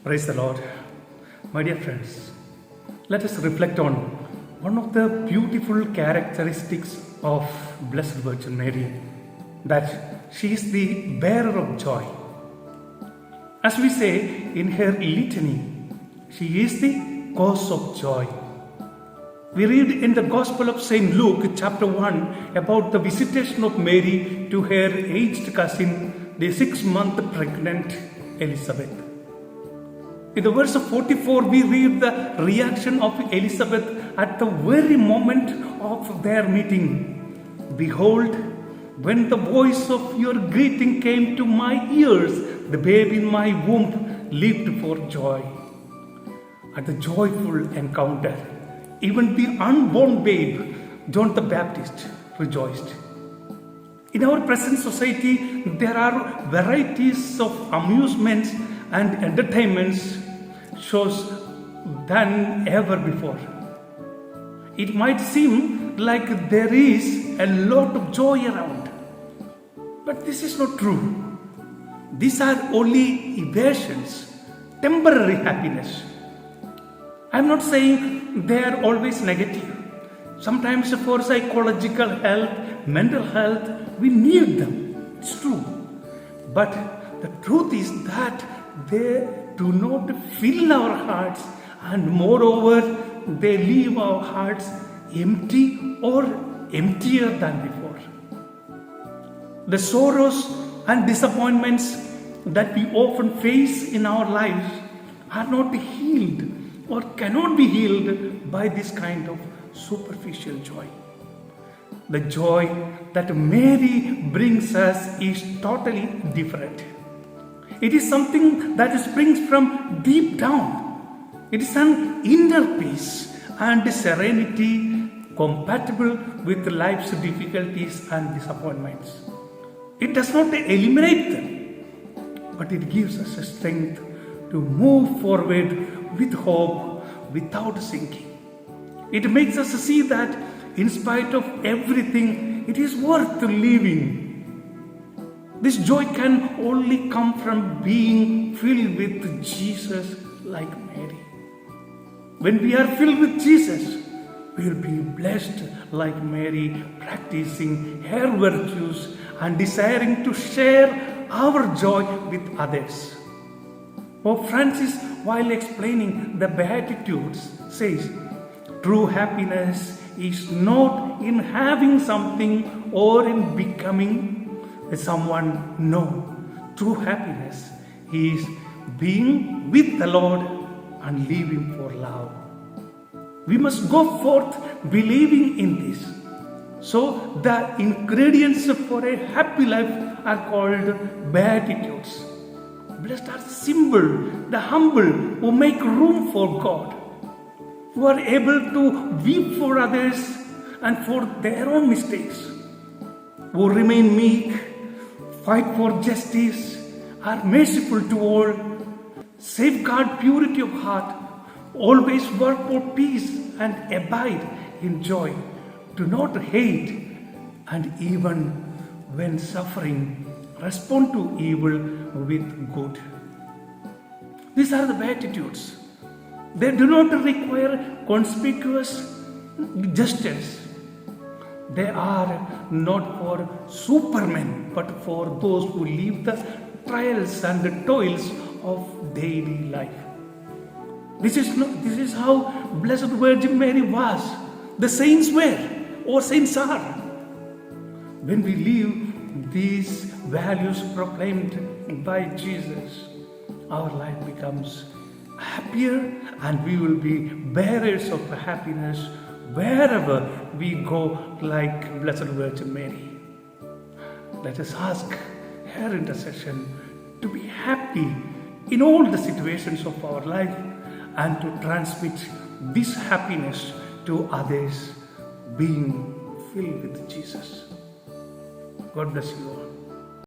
Praise the Lord. My dear friends, let us reflect on one of the beautiful characteristics of Blessed Virgin Mary, that she is the bearer of joy. As we say in her litany, she is the cause of joy. We read in the Gospel of St. Luke, chapter 1, about the visitation of Mary to her aged cousin, the 6-month pregnant Elizabeth. In the verse of 44, we read the reaction of Elizabeth at the very moment of their meeting. Behold, when the voice of your greeting came to my ears, the babe in my womb leaped for joy. At the joyful encounter, even the unborn babe, John the Baptist, rejoiced. In our present society, there are varieties of amusements and entertainments shows than ever before. It might seem like there is a lot of joy around, but this is not true. These are only evasions, temporary happiness. I'm not saying they are always negative. Sometimes for psychological health, mental health, we need them. It's true. But the truth is that they do not fill our hearts, and moreover, they leave our hearts empty or emptier than before. The sorrows and disappointments that we often face in our lives are not healed or cannot be healed by this kind of superficial joy. The joy that Mary brings us is totally different. It is something that springs from deep down. It is an inner peace and serenity compatible with life's difficulties and disappointments. It does not eliminate them, but it gives us a strength to move forward with hope without sinking. It makes us see that in spite of everything, it is worth living. This joy can only come from being filled with Jesus like Mary. When we are filled with Jesus, we will be blessed like Mary, practicing her virtues and desiring to share our joy with others. Pope Francis, while explaining the Beatitudes, says, true happiness is not in having something or in becoming someone. No, true happiness is being with the Lord and living for love. We must go forth believing in this. So the ingredients for a happy life are called Beatitudes. Blessed are the simple, the humble, who make room for God, who are able to weep for others and for their own mistakes, who remain meek, fight for justice, are merciful to all, safeguard purity of heart, always work for peace and abide in joy, do not hate, and even when suffering, respond to evil with good. These are the Beatitudes. They do not require conspicuous gestures. They are not for supermen, but for those who live the trials and the toils of daily life. This is how Blessed Virgin Mary was. The saints were, or saints are. When we live these values proclaimed by Jesus, our life becomes happier, and we will be bearers of happiness wherever we go like Blessed Virgin Mary. Let us ask her intercession to be happy in all the situations of our life and to transmit this happiness to others, being filled with Jesus. God bless you all.